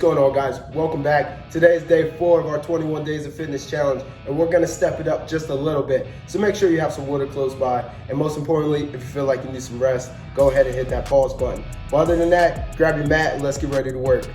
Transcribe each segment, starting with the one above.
going on, guys? Welcome back. Today is day 4 of our 21 Days of Fitness Challenge, and we're going to step it up just a little bit. So make sure you have some water close by, and most importantly, if you feel like you need some rest, go ahead and hit that pause button. But other than that, grab your mat and let's get ready to work.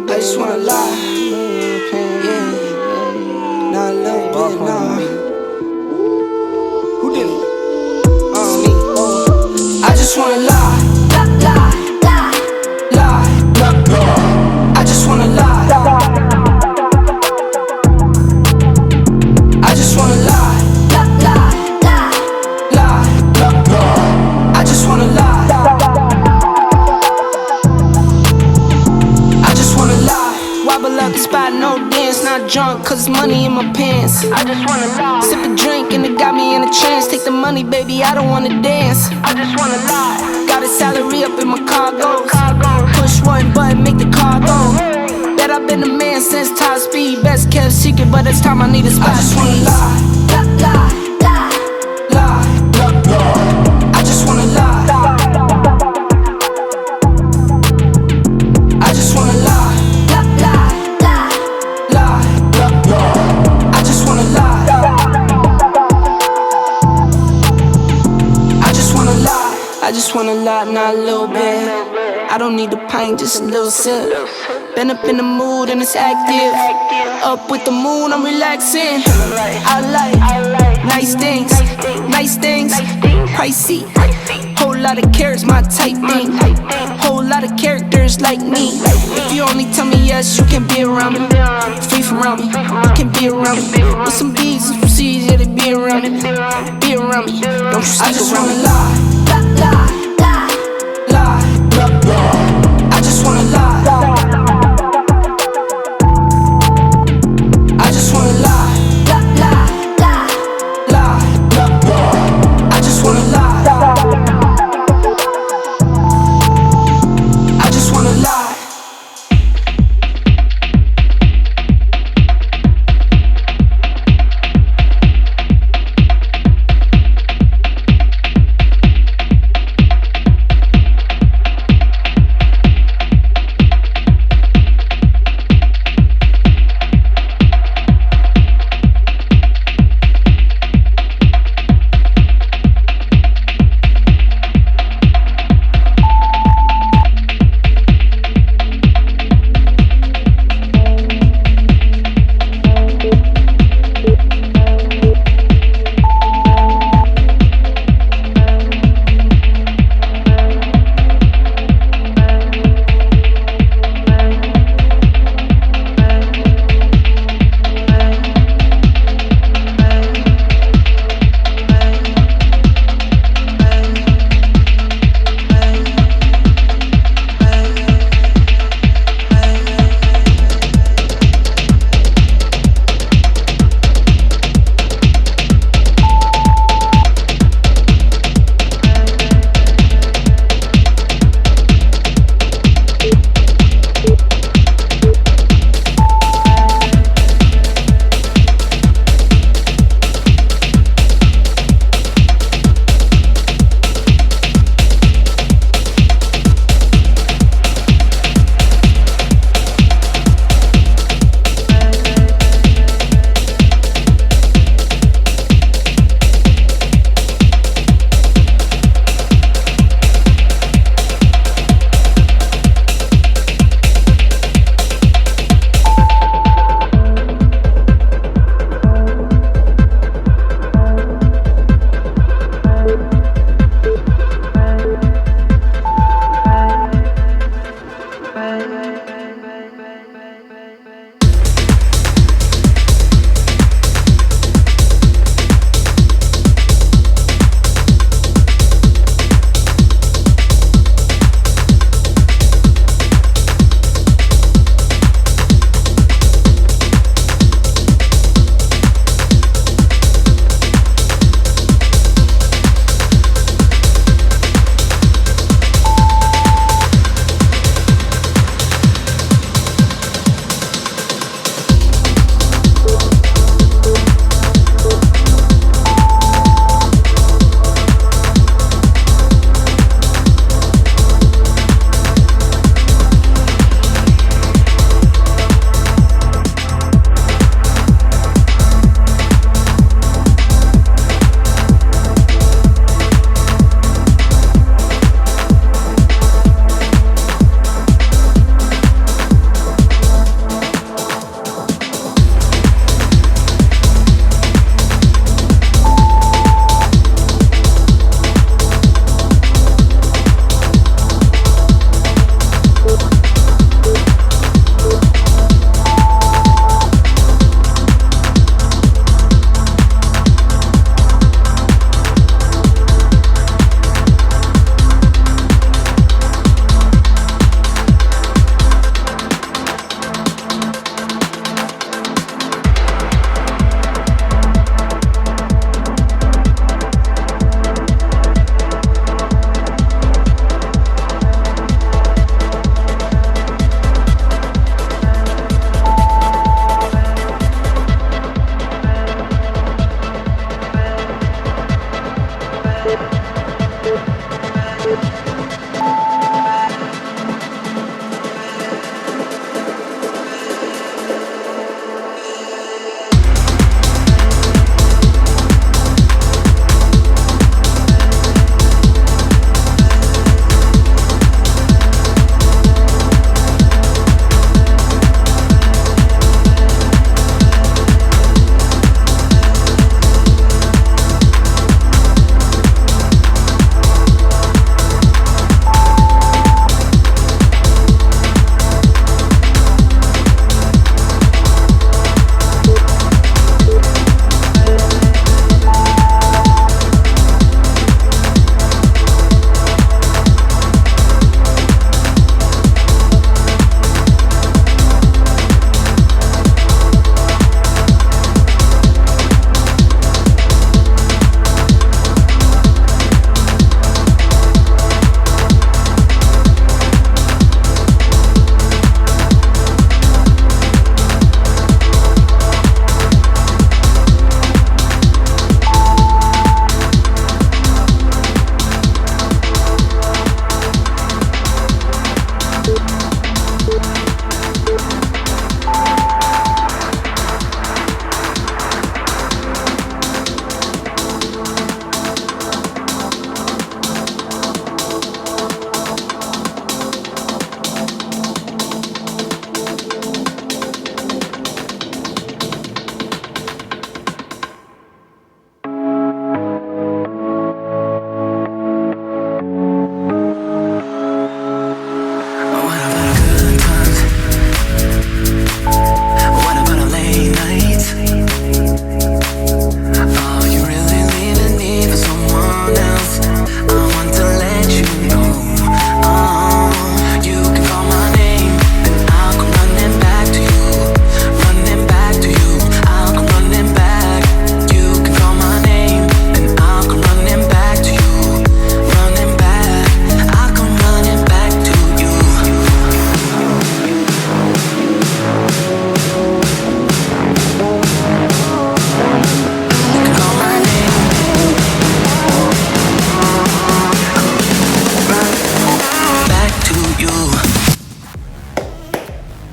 I just wanna lie, yeah, not a little bit, nah. Who did it? Me. I just wanna lie, lie. I just wanna lie. I just wanna lie, I just wanna lie. Wobble up the spot, no dance, not drunk, cause money in my pants. I just wanna lie. Sip a drink and it got me in a trance. Take the money, baby, I don't wanna dance. I just wanna lie. Got a salary up in my cargo. Push one button, make the car go. Bet I've been a man since top speed. Best kept secret, but it's time I need a spot. I just wanna lie. I just wanna lie. I just wanna lie. I just wanna lie, not a little bit. I don't need a pint, just a little sip. Been up in the mood and it's active. Up with the moon, I'm relaxing. I like nice things, pricey. Whole lot of carrots, my type thing. Whole lot of characters like me. If you only tell me yes, you can be around me. Free from around me, you can be around me. With some B's and some C's, yeah, they be around me. Be around me, don't you stick around me. I just wanna lie. I just wanna lie. I just wanna lie. I just wanna lie. I just wanna lie.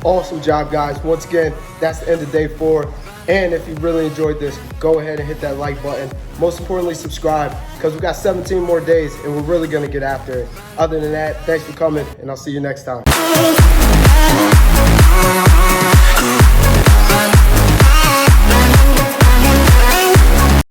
Awesome job, guys. Once again, that's the end of day 4. And if you really enjoyed this, go ahead and hit that like button. Most importantly, subscribe, because we got 17 more days and we're really gonna get after it. Other than that, thanks for coming, and I'll see you next time.